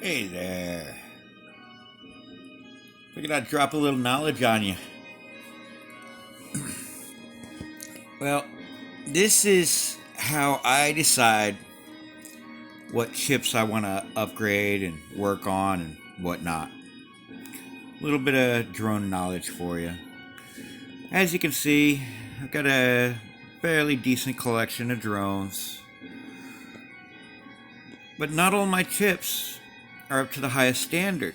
Hey there. Figured I'd drop a little knowledge on you. Well, this is how I decide what chips I want to upgrade and work on and whatnot. A little bit of drone knowledge for you. As you can see, I've got a fairly decent collection of drones. But not all my chips are up to the highest standard.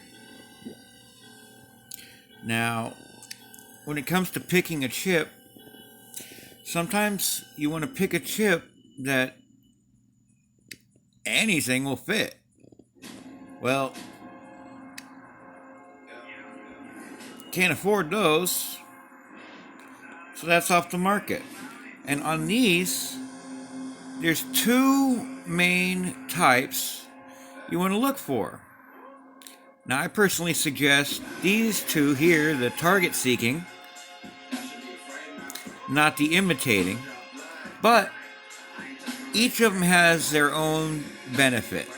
Now, when it comes to picking a chip, sometimes you want to pick a chip that anything will fit. Well, can't afford those, so that's off the market. And on these, there's two main types you want to look for. Now, I personally suggest these two here, the target seeking, not the imitating, but each of them has their own benefit.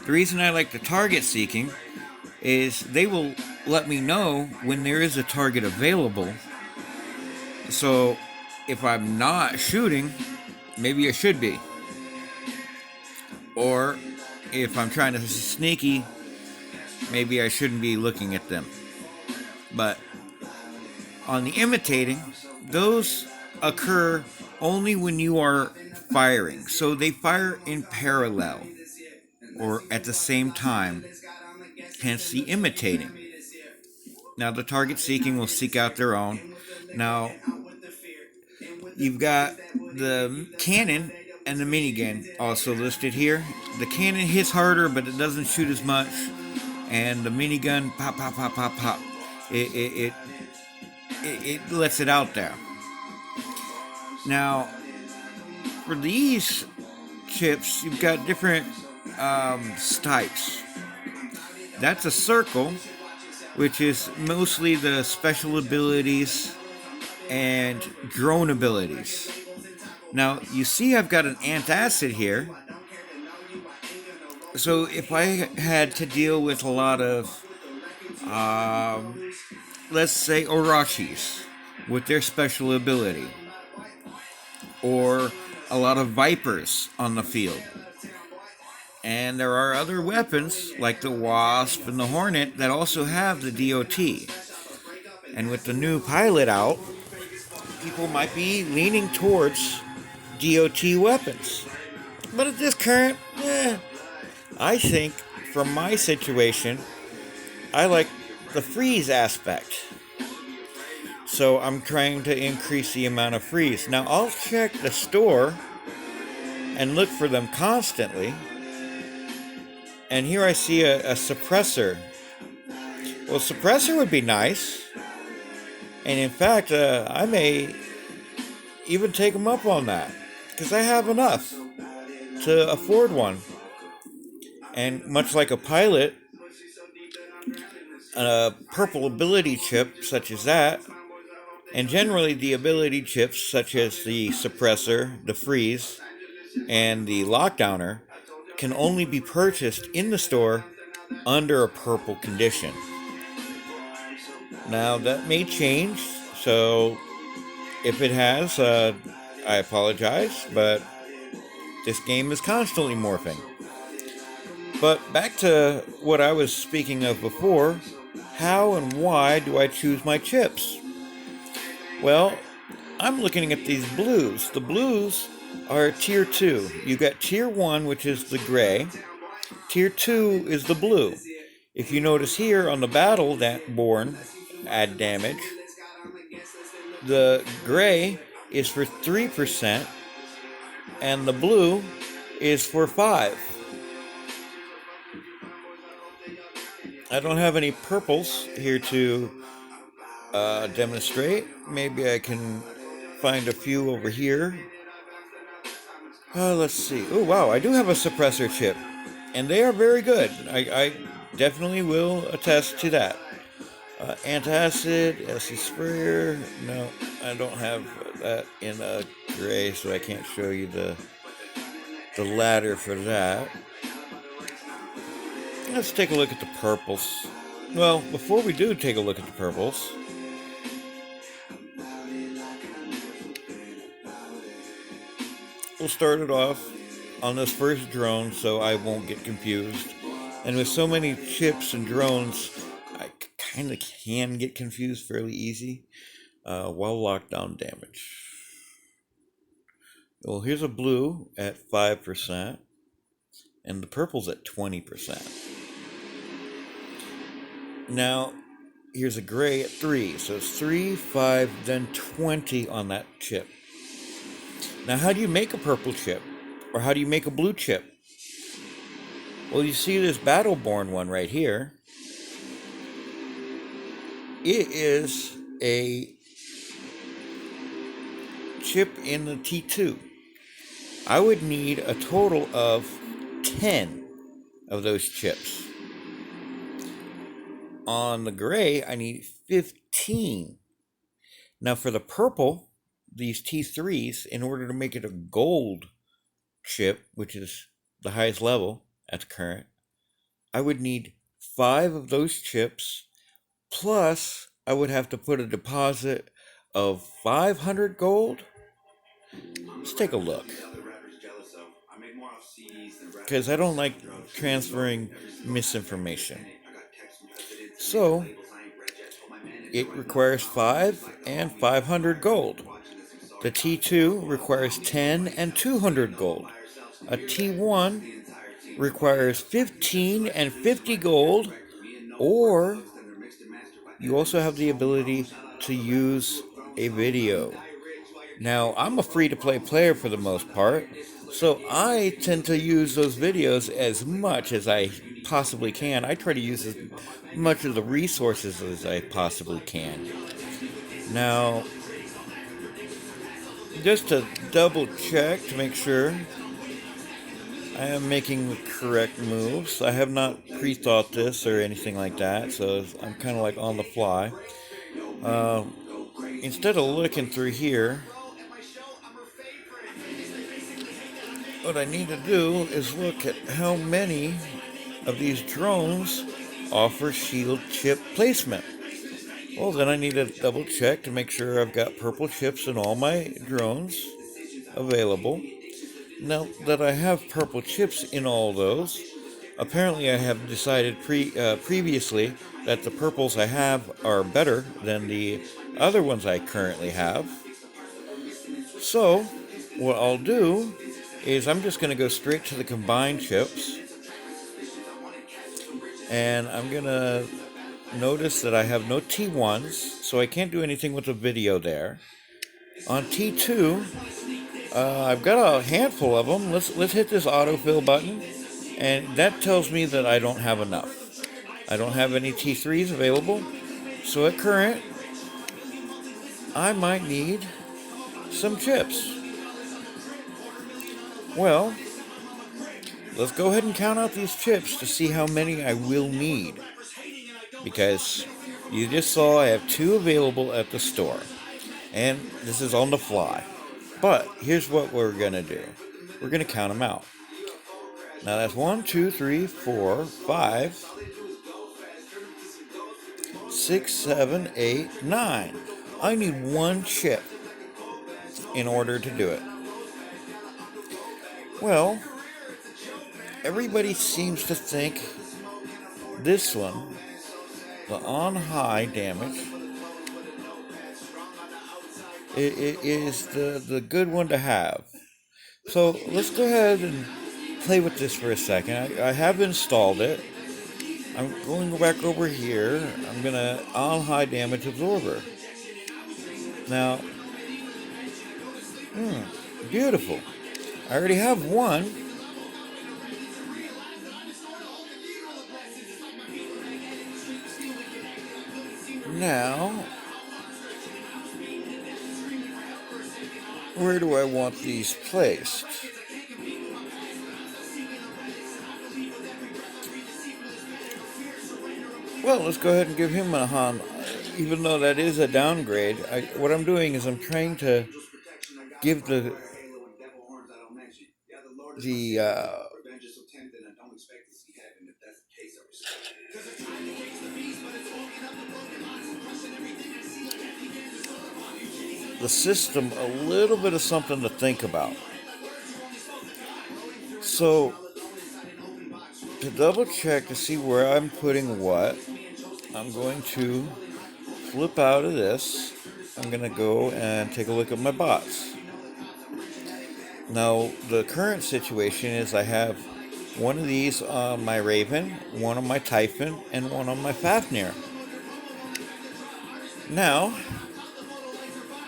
The reason I like the target seeking is they will let me know when there is a target available. So if I'm not shooting, maybe I should be. Or if I'm trying to be sneaky, maybe I shouldn't be looking at them. But on the imitating, those occur only when you are firing. So they fire in parallel or at the same time, hence the imitating. Now the target seeking will seek out their own. Now you've got the cannon and the minigun also listed here. The cannon hits harder, but it doesn't shoot as much. And the minigun, pop, pop, pop, pop, pop. It lets it out there. Now, for these chips, you've got different types. That's a circle, which is mostly the special abilities and drone abilities. Now, you see I've got an antacid here. So if I had to deal with a lot of, let's say, Orashis with their special ability, or a lot of Vipers on the field, and there are other weapons like the Wasp and the Hornet that also have the DOT. And with the new pilot out, people might be leaning towards DOT weapons. But at this current, I think from my situation, I like the freeze aspect. So I'm trying to increase the amount of freeze. Now I'll check the store and look for them constantly. And here I see a suppressor. Well, suppressor would be nice. And in fact, I may even take them up on that. Because I have enough to afford one. And much like a pilot, a purple ability chip such as that, and generally the ability chips such as the suppressor, the freeze, and the lockdowner can only be purchased in the store under a purple condition. Now that may change, so if it has, I apologize, but this game is constantly morphing. But back to what I was speaking of before, how and why do I choose my chips? Well, I'm looking at these blues. The blues are tier 2. You got tier 1, which is the gray. Tier 2 is the blue. If you notice here on the battle that born add damage, the gray is for 3% and the blue is for 5%. I don't have any purples here to demonstrate. Maybe I can find a few over here. Let's see. Oh, wow, I do have a suppressor chip. And they are very good. I definitely will attest to that. Antacid, SC Sprayer. No, I don't have that in a gray, so I can't show you the ladder for that. let's take a look at the purples. Well, before we do take a look at the purples, we'll start it off on this first drone so I won't get confused. And with so many chips and drones, I kind of can get confused fairly easy. While lockdown damage. Well, here's a blue at 5%, and the purple's at 20%. Now, here's a gray at 3, so it's 3, 5, then 20 on that chip. Now, how do you make a purple chip? Or how do you make a blue chip? Well, you see this Battleborn one right here. It is a chip in the T2. I would need a total of 10 of those chips. On the gray, I need 15. Now for the purple, these T3s, in order to make it a gold chip, which is the highest level at the current, I would need 5 of those chips, plus I would have to put a deposit of 500 gold. Let's take a look, because I don't like transferring misinformation. So it requires 5 and 500 gold. The T2 requires 10 and 200 gold. A T1 requires 15 and 50 gold, or you also have the ability to use a video. Now, I'm a free-to-play player for the most part, so I tend to use those videos as much as I possibly can. I try to use as much of the resources as I possibly can. Now, just to double check to make sure I am making the correct moves. I have not pre-thought this or anything like that, so I'm kind of like on the fly. Instead of looking through here, what I need to do is look at how many of these drones offer shield chip placement. Well, then I need to double check to make sure I've got purple chips in all my drones available. Now that I have purple chips in all those, apparently I have decided previously that the purples I have are better than the other ones I currently have. So, what I'll do is I'm just going to go straight to the combined chips, and I'm going to notice that I have no T1s, so I can't do anything with the video there. On T2, I've got a handful of them. Let's hit this autofill button, and that tells me that I don't have enough. I don't have any T3s available, so at current, I might need some chips. Well, let's go ahead and count out these chips to see how many I will need, because you just saw I have 2 available at the store, and this is on the fly. But here's what we're going to do. We're going to count them out. Now that's 1, 2, 3, 4, 5, 6, 7, 8, 9. I need 1 chip in order to do it. Well, everybody seems to think this one, the on high damage, it is the good one to have. So let's go ahead and play with this for a second. I have installed it. I'm going to go back over here. I'm going to on high damage absorber. Now, beautiful. I already have 1. Now, where do I want these placed? Well, let's go ahead and give him a Han. Even though that is a downgrade, what I'm doing is I'm trying to give the the system a little bit of something to think about. So, to double check to see where I'm putting what, I'm going to flip out of this. I'm going to go and take a look at my bots. Now, the current situation is I have one of these on my Raven, one on my Typhon, and one on my Fafnir. Now,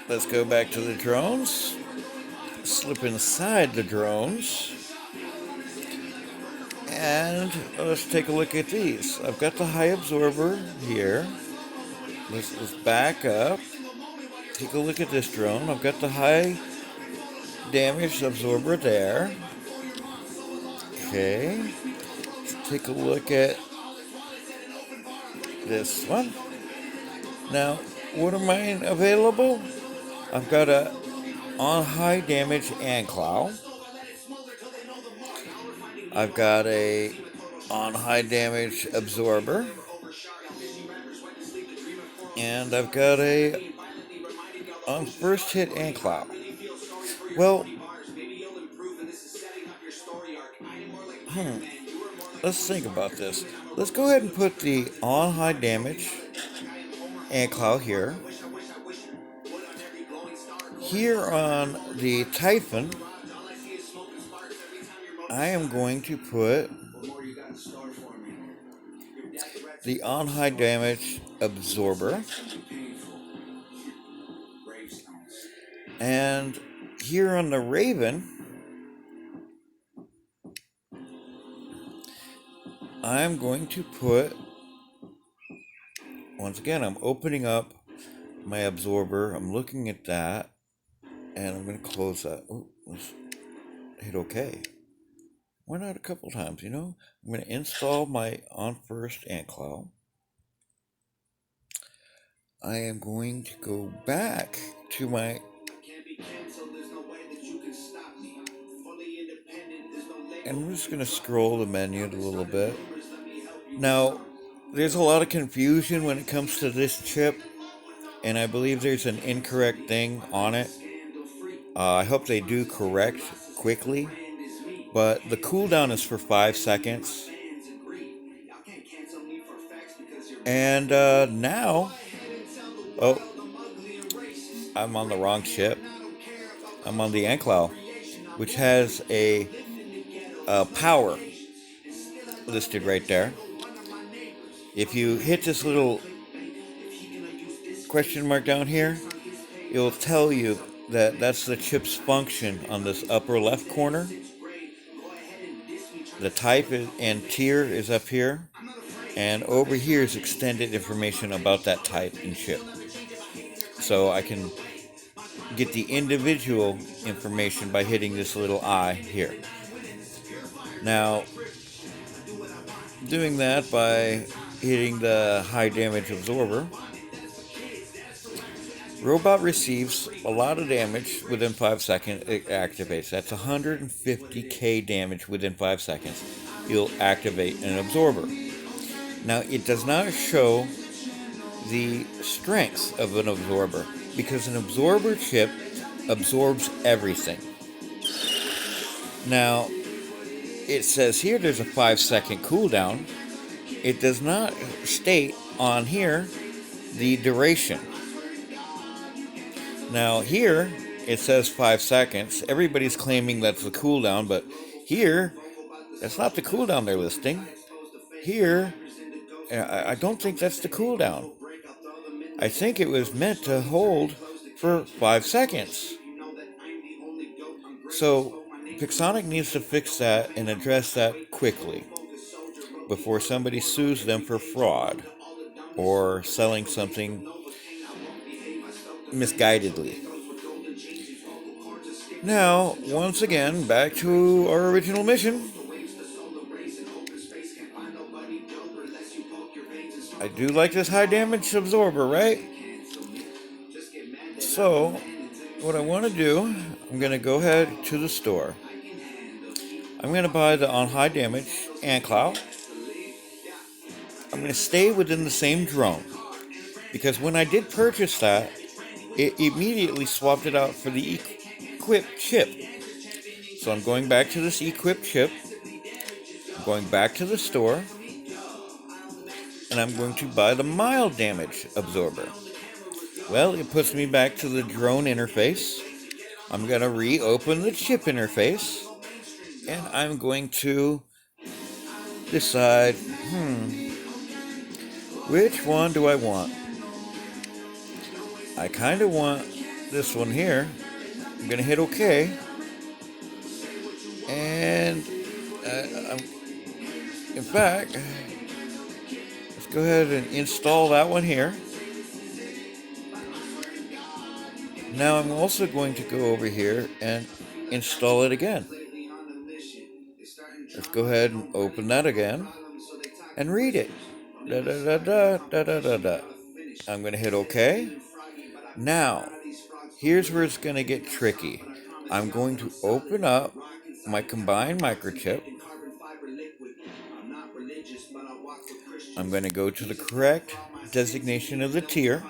let's go back to the drones, slip inside the drones, and let's take a look at these. I've got the high absorber here. Let's back up, take a look at this drone. I've got the high damage absorber there. Okay, let's take a look at this one. Now, what are mine available? I've got a on high damage Anclaw. I've got a on high damage absorber. And I've got a on first hit Anclaw. Well, let's think about this. Let's go ahead and put the on high damage Anclaw here. Here on the Typhon, I am going to put the on high damage absorber. And here on the Raven, I'm going to put, once again, I'm opening up my absorber. I'm looking at that, and I'm going to close that. Oh, let's hit OK. Why not a couple times, you know? I'm going to install my on first Anclaw. I am going to go back to my and I'm just going to scroll the menu a little bit. Now, there's a lot of confusion when it comes to this chip, and I believe there's an incorrect thing on it. I hope they do correct quickly, but the cooldown is for 5 seconds. And now, oh, I'm on the wrong chip. I'm on the Anclaw, which has a power listed right there. If you hit this little question mark down here, it'll tell you that that's the chip's function on this upper left corner. The type and tier is up here, and over here is extended information about that type and chip. So I can get the individual information by hitting this little eye here. Now, doing that by hitting the high damage absorber, robot receives a lot of damage within 5 seconds. It activates. That's 150k damage within 5 seconds. You'll activate an absorber. Now, it does not show the strength of an absorber because an absorber chip absorbs everything. Now, it says here there's a 5-second cooldown. It does not state on here the duration. Now here it says 5 seconds. Everybody's claiming that's the cooldown, but here that's not the cooldown they're listing. Here, I don't think that's the cooldown. I think it was meant to hold for 5 seconds. So Pixonic needs to fix that and address that quickly before somebody sues them for fraud or selling something misguidedly. Now, once again, back to our original mission. I do like this high damage absorber, right? So, what I want to do, I'm going to go ahead to the store. I'm going to buy the on high damage Anclaw. I'm going to stay within the same drone because when I did purchase that, it immediately swapped it out for the Equip chip. So I'm going back to this Equip chip, I'm going back to the store, and I'm going to buy the mild damage absorber. Well, it puts me back to the drone interface. I'm going to reopen the chip interface, and I'm going to decide, which one do I want? I kind of want this one here. I'm going to hit OK. And in fact, let's go ahead and install that one here. Now I'm also going to go over here and install it again. Let's go ahead and open that again and read it. Da, da, da, da, da, da, da, da. I'm going to hit OK. Now, here's where it's going to get tricky. I'm going to open up my combined microchip. I'm going to go to the correct designation of the tier.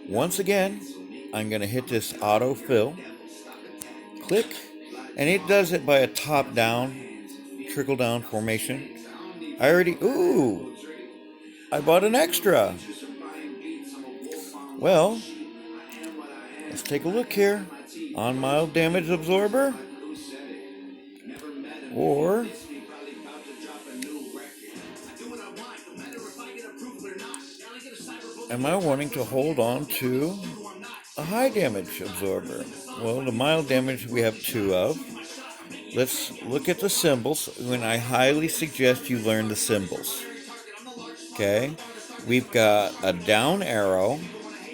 Once again, I'm going to hit this autofill. Click. And it does it by a top-down, trickle-down formation. I bought an extra. Well, let's take a look here. On mild damage absorber. Or am I wanting to hold on to a high damage absorber? Well, the mild damage we have two of. Let's look at the symbols, and I highly suggest you learn the symbols. Okay? We've got a down arrow,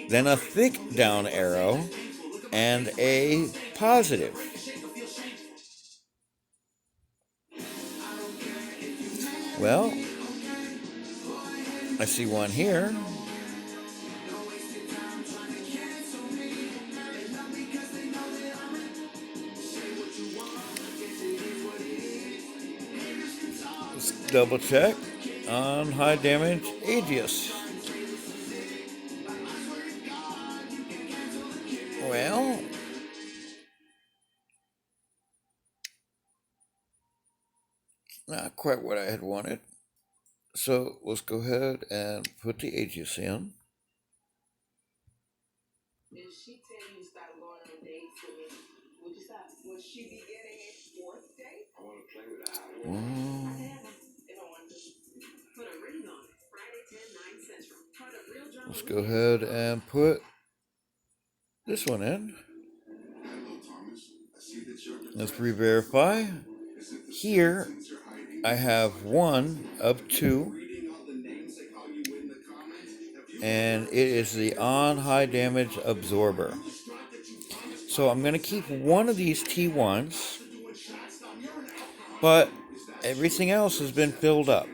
then a thick down arrow, and a positive. Well, I see one here. Let's double check on high damage Aegis. Well, not quite what I had wanted. So let's go ahead and put the Aegis in. Did she tell you to stop going on dates with me? Would you stop? Would she be getting a fourth date? I want to play with that. If I want to put a ring on it. Friday 10, 9 Central. Let's go ahead and put this one in. Let's re-verify. Here, I have one of two. And it is the on high damage absorber. So I'm going to keep one of these T1s, but everything else has been filled up.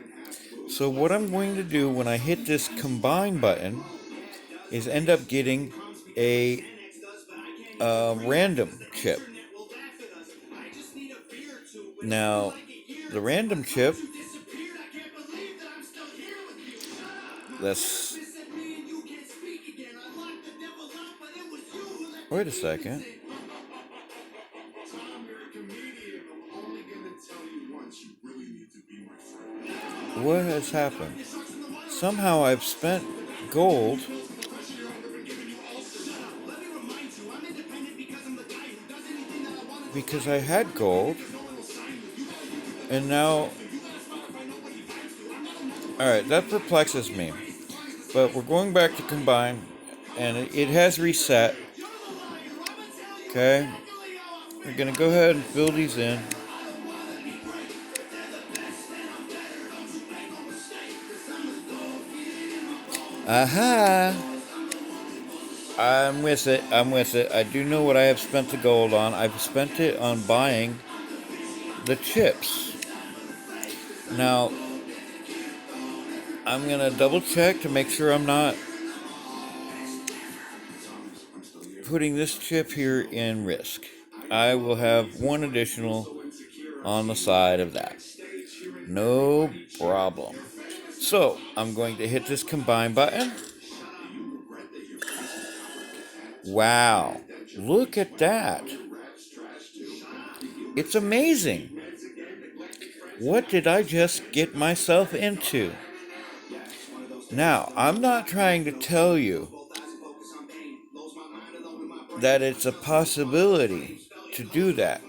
So what I'm going to do when I hit this combine button is end up getting a random chip. Now, the random chip, wait a second. What has happened? Somehow I've spent gold. Because I had gold. And now... Alright, that perplexes me. But we're going back to combine. And it has reset. Okay. We're going to go ahead and fill these in. Aha! I'm with it. I do know what I have spent the gold on. I've spent it on buying the chips. Now, I'm going to double check to make sure I'm not putting this chip here in risk. I will have one additional on the side of that. No problem. So, I'm going to hit this combine button. Wow, look at that. It's amazing. What did I just get myself into? Now, I'm not trying to tell you that it's a possibility to do that.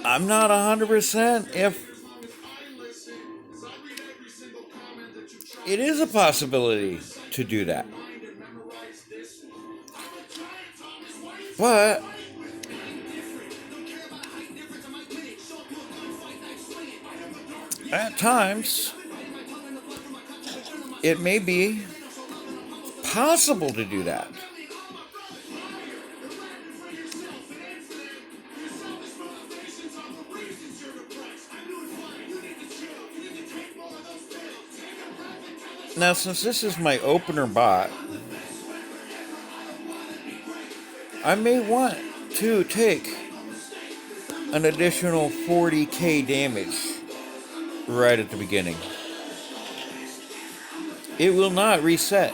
I'm not 100% if it is a possibility to do that. But at times, it may be possible to do that. Now, since this is my opener bot, I may want to take an additional 40k damage right at the beginning. It will not reset.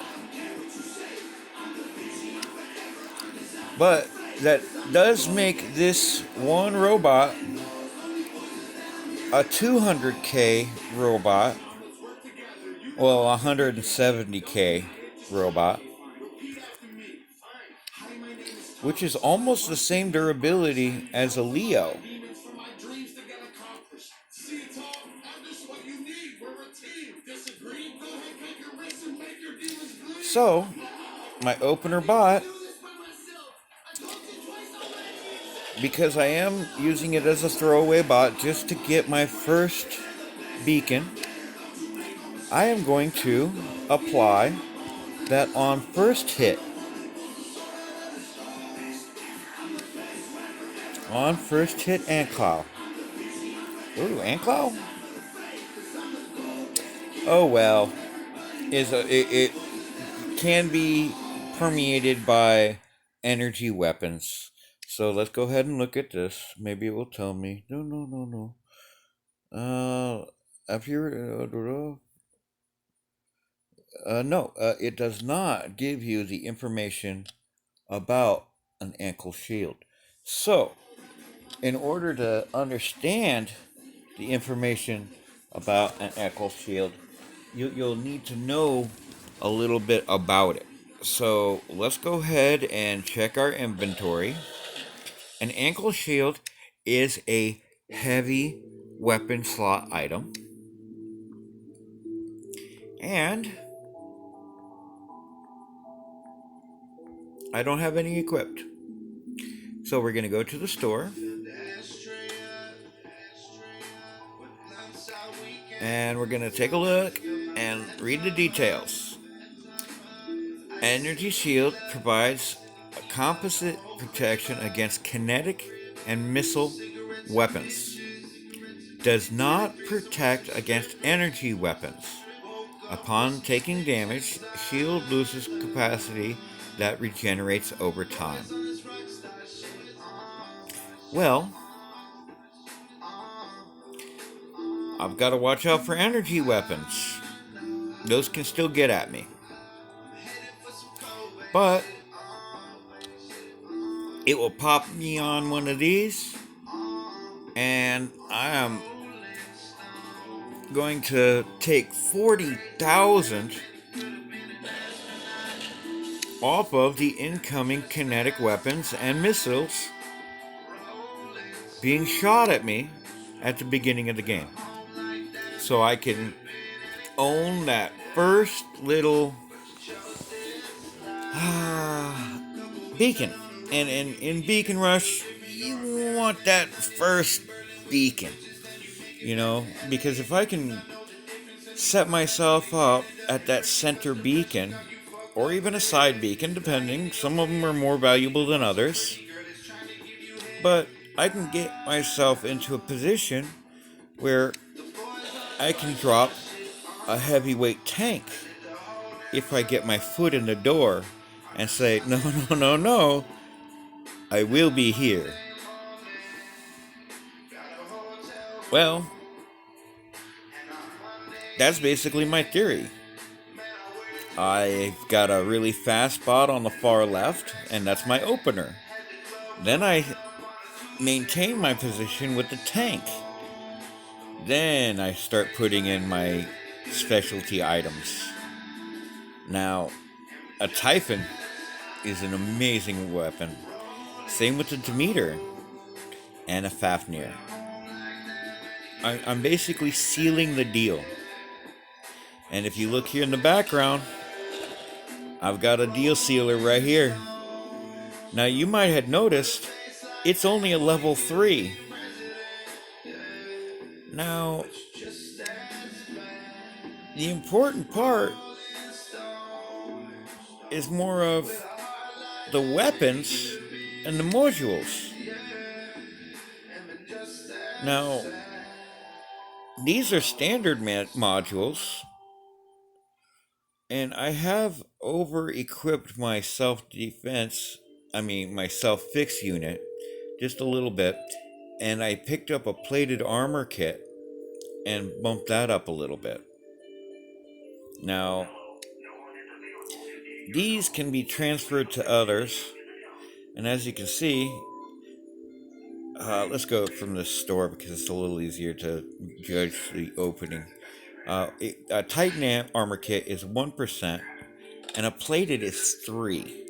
But that does make this one robot a 200k robot. Well, 170k robot. Which is almost the same durability as a Leo. So, my opener bot, because I am using it as a throwaway bot just to get my first beacon, I am going to apply that on first hit. On first hit Anclaw. Ooh, Anclaw? Oh well. It can be permeated by energy weapons. So let's go ahead and look at this. Maybe it will tell me. No. If you're no, it does not give you the information about an ankle shield. So, in order to understand the information about an ankle shield, you'll need to know a little bit about it. So, let's go ahead and check our inventory. An ankle shield is a heavy weapon slot item. And I don't have any equipped. So we're going to go to the store. And we're going to take a look and read the details. Energy Shield provides a composite protection against kinetic and missile weapons. Does not protect against energy weapons. Upon taking damage, shield loses capacity that regenerates over time. Well, I've got to watch out for energy weapons. Those can still get at me. But it will pop me on one of these, and I am going to take 40,000 off of the incoming kinetic weapons and missiles being shot at me at the beginning of the game. So I can own that first little beacon. And in Beacon Rush, you want that first beacon. Because if I can set myself up at that center beacon, or even a side beacon, depending, some of them are more valuable than others, but I can get myself into a position where I can drop a heavyweight tank if I get my foot in the door and say, no, I will be here. Well, that's basically my theory. I've got a really fast spot on the far left, and that's my opener. Then I maintain my position with the tank. Then I start putting in my specialty items. Now, a Typhon is an amazing weapon. Same with the Demeter and a Fafnir. I'm basically sealing the deal. And if you look here in the background, I've got a deal sealer right here. Now you might have noticed it's only a level 3. Now, the important part is more of the weapons and the modules. Now, these are standard modules, and I have over-equipped my my self-fix unit, just a little bit, and I picked up a plated armor kit and bumped that up a little bit. Now, these can be transferred to others, and as you can see, let's go from the store because it's a little easier to judge the opening. A Titan armor kit is 1%, and a plated is 3.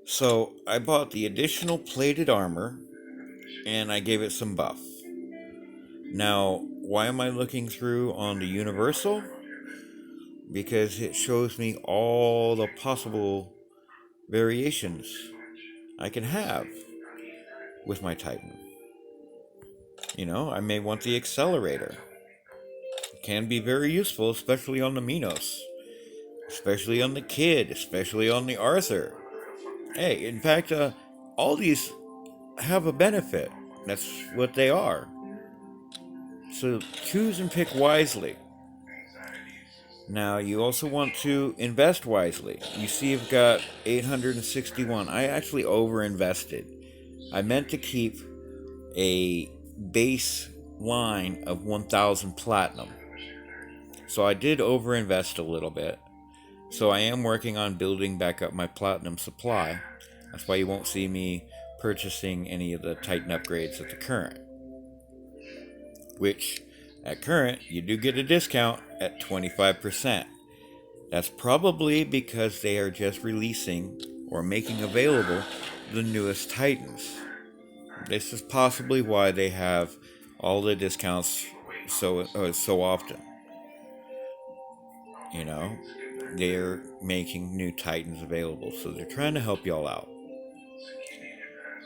So I bought the additional plated armor, and I gave it some buff. Now, why am I looking through on the Universal? Because it shows me all the possible variations I can have with my Titan. I may want the accelerator. It can be very useful, especially on the Minos, especially on the Kid, especially on the Arthur. Hey, in fact, all these have a benefit. That's what they are. So choose and pick wisely. Now, you also want to invest wisely. You see, you've got 861. I actually over-invested. I meant to keep a base line of 1,000 platinum. So I did over-invest a little bit. So I am working on building back up my platinum supply. That's why you won't see me purchasing any of the Titan upgrades at the current. Which, at current, you do get a discount at 25%. That's probably because they are just releasing or making available the newest Titans. This is possibly why they have all the discounts so often. They're making new Titans available, so they're trying to help y'all out.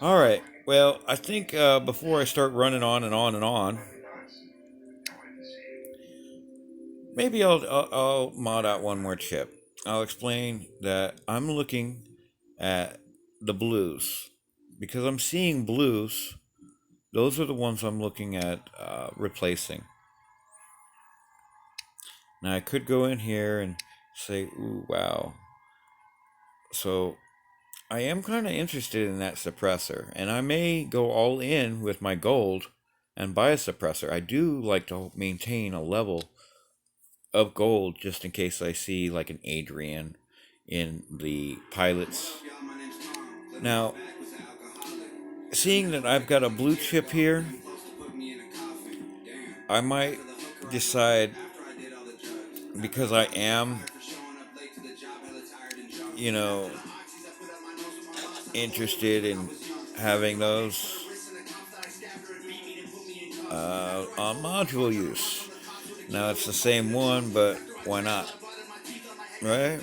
Alright, well, I think before I start running on and on and on, maybe I'll mod out one more chip. I'll explain that I'm looking at the blues. Because I'm seeing blues, those are the ones I'm looking at replacing. Now I could go in here and say, ooh, wow. So I am kind of interested in that suppressor, and I may go all in with my gold and buy a suppressor. I do like to maintain a level of gold just in case I see like an Adrian in the pilots. Now, seeing that I've got a blue chip here, I might decide, because I am, interested in having those on module use. Now it's the same one, but why not? Right?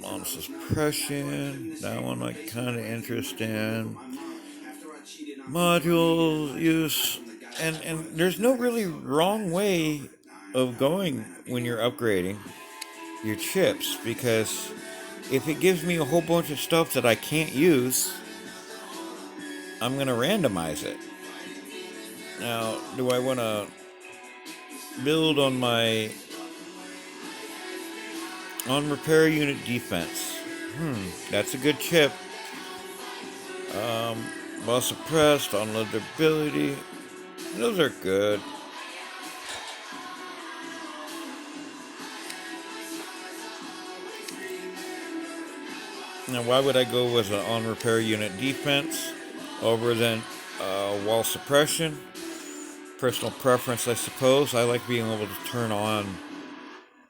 On suppression, that one I'm kind of interested in. Module use, and there's no really wrong way of going when you're upgrading your chips, because if it gives me a whole bunch of stuff that I can't use, I'm going to randomize it. Now, do I want to build on my repair unit defense? That's a good chip. While suppressed, unloadability. Those are good. Now, why would I go with an on repair unit defense over than wall suppression? Personal preference, I suppose. I like being able to turn on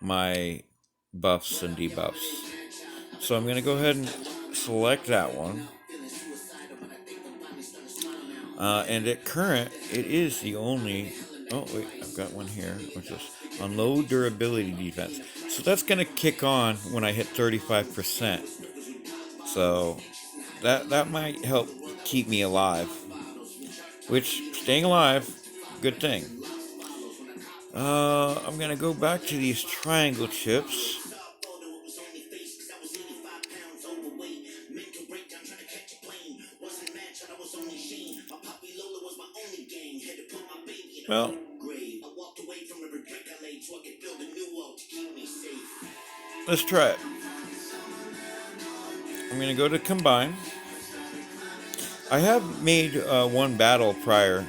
my buffs and debuffs. So I'm going to go ahead and select that one. And at current, it is the only. Oh, wait, I've got one here, which is on low durability defense. So that's going to kick on when I hit 35%. So that might help keep me alive. Which, staying alive, good thing. I'm going to go back to these triangle chips. Well, let's try it. I'm going to go to combine. I have made one battle prior,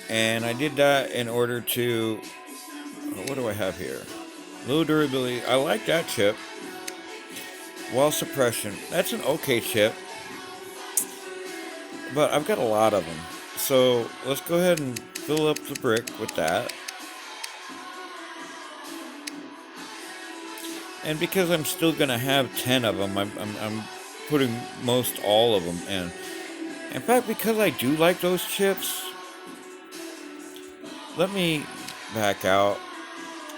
and I did that in order to. What do I have here? Low durability. I like that chip. Wall suppression. That's an okay chip, but I've got a lot of them. So let's go ahead and fill up the brick with that. And because I'm still gonna have 10 of them, I'm putting most all of them in. In fact, because I do like those chips, let me back out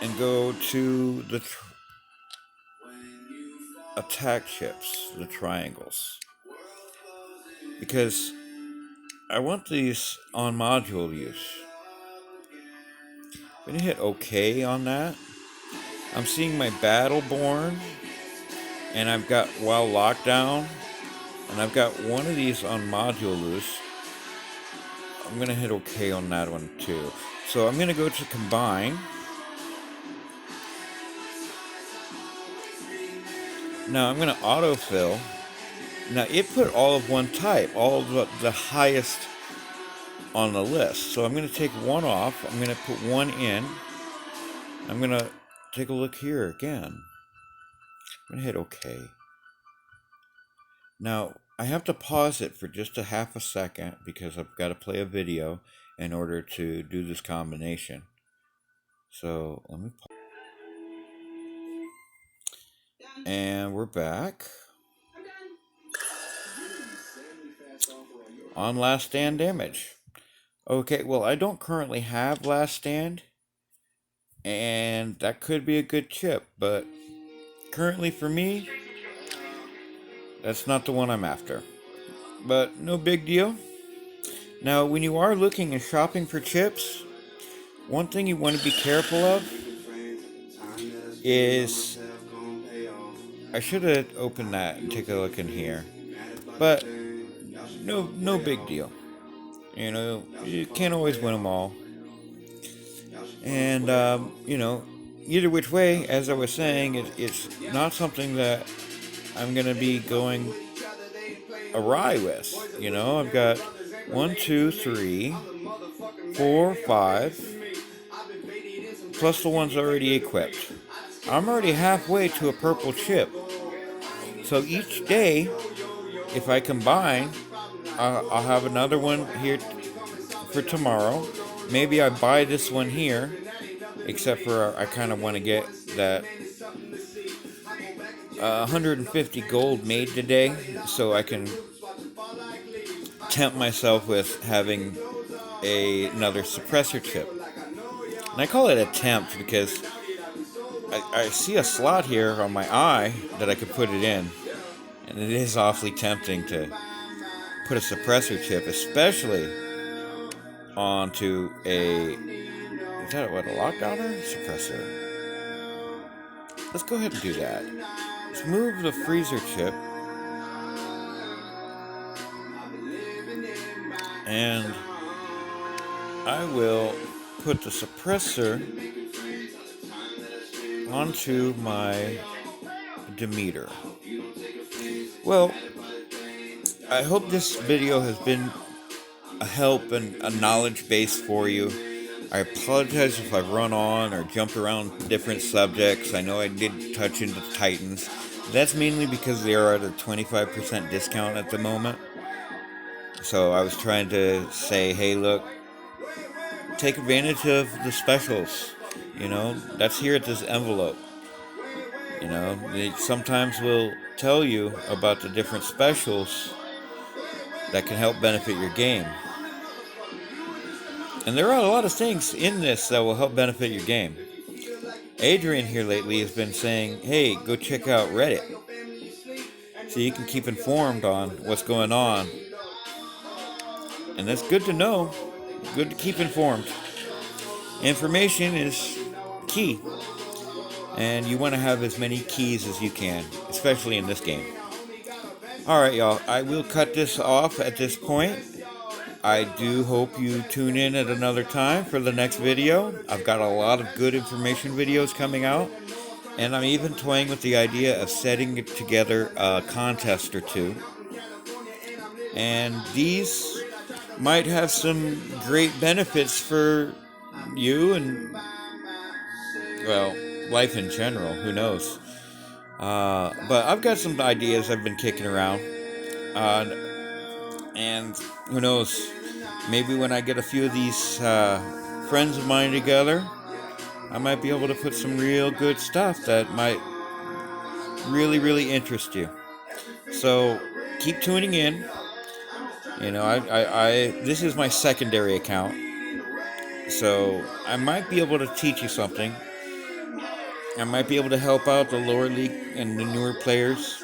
and go to the attack chips, the triangles. Because I want these on module use. I'm gonna hit OK on that. I'm seeing my Battleborn, and I've got Wild Lockdown, and I've got one of these on module use. I'm gonna hit OK on that one too. So I'm gonna go to combine. Now I'm gonna autofill. Now it put all of one type, all of the highest on the list. So I'm gonna take one off. I'm gonna put one in. I'm gonna take a look here again. I'm gonna hit OK. Now I have to pause it for just a half a second because I've got to play a video in order to do this combination. So let me pause. And we're back. On last stand damage. Okay, well I don't currently have last stand, and that could be a good chip, but currently for me, that's not the one I'm after. But no big deal. Now, when you are looking and shopping for chips, one thing you want to be careful of is, I should have opened that and take a look in here, but no big deal. You know, you can't always win them all. And, either which way, as I was saying, it's not something that I'm going to be going awry with. You know, I've got 1, 2, 3, 4, 5, plus the ones already equipped. I'm already halfway to a purple chip. So each day, if I combine, I'll have another one here for tomorrow. Maybe I buy this one here, except for I kind of want to get that 150 gold made today, so I can tempt myself with having another suppressor chip. And I call it a tempt because I see a slot here on my eye that I could put it in, and it is awfully tempting to put a suppressor chip, especially onto is that what, a lockdowner? Suppressor. Let's go ahead and do that. Let's move the freezer chip. And I will put the suppressor onto my Demeter. Well, I hope this video has been a help and a knowledge base for you. I apologize if I've run on or jumped around different subjects. I know I did touch into Titans. That's mainly because they are at a 25% discount at the moment. So I was trying to say, hey, look, take advantage of the specials. That's here at this envelope. They sometimes will tell you about the different specials that can help benefit your game. And there are a lot of things in this that will help benefit your game. Adrian here lately has been saying, hey, go check out Reddit so you can keep informed on what's going on. And that's good to know. Good to keep informed. Information is key. And you want to have as many keys as you can, especially in this game. Alright, y'all. I will cut this off at this point. I do hope you tune in at another time for the next video. I've got a lot of good information videos coming out. And I'm even toying with the idea of setting together a contest or two. And these might have some great benefits for you and, well, life in general. Who knows? But I've got some ideas I've been kicking around. And who knows? Maybe when I get a few of these friends of mine together, I might be able to put some real good stuff that might really, really interest you. So keep tuning in. This is my secondary account, so I might be able to teach you something. I might be able to help out the lower league and the newer players.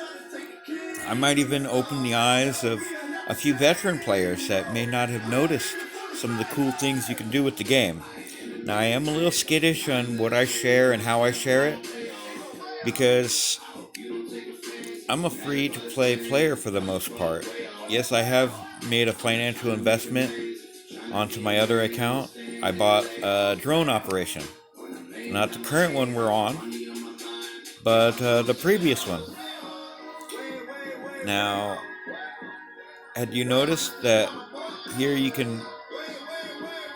I might even open the eyes of a few veteran players that may not have noticed some of the cool things you can do with the game. Now, I am a little skittish on what I share and how I share it, because I'm a free-to-play player for the most part. Yes, I have made a financial investment onto my other account. I bought a drone operation. Not the current one we're on, but the previous one. Now, had you noticed that here you can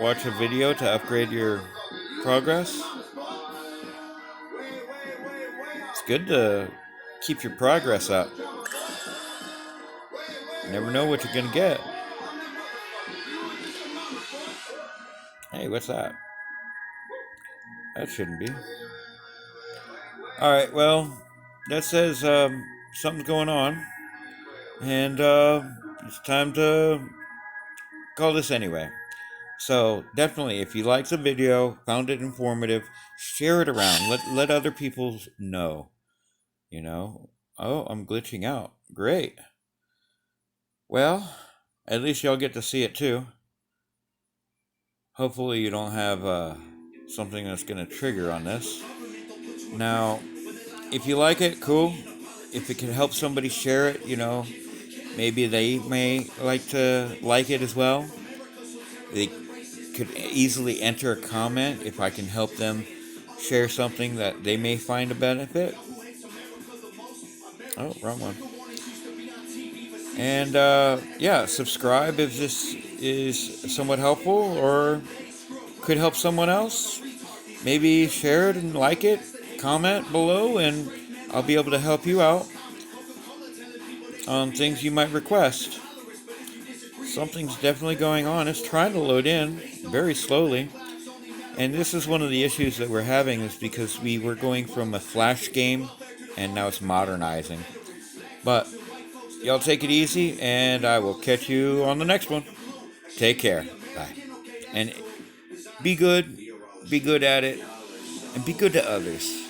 watch a video to upgrade your progress? It's good to keep your progress up. You never know what you're going to get. Hey, what's that? That shouldn't be. Alright, well, that says something's going on. And it's time to call this anyway. So definitely, if you liked the video, found it informative, share it around. Let other people know. Oh, I'm glitching out. Great. Well, at least y'all get to see it too. Hopefully you don't have something that's going to trigger on this. Now, if you like it, cool. If it can help somebody share it, maybe they may like to like it as well. They could easily enter a comment if I can help them share something that they may find a benefit. Oh, wrong one. And subscribe if this is somewhat helpful or could help someone else. Maybe share it and like it, comment below, and I'll be able to help you out on things you might request. Something's definitely going on. It's trying to load in very slowly. And this is one of the issues that we're having, is because we were going from a Flash game and now it's modernizing. But y'all take it easy, and I will catch you on the next one. Take care. Bye. And be good at it, and be good to others.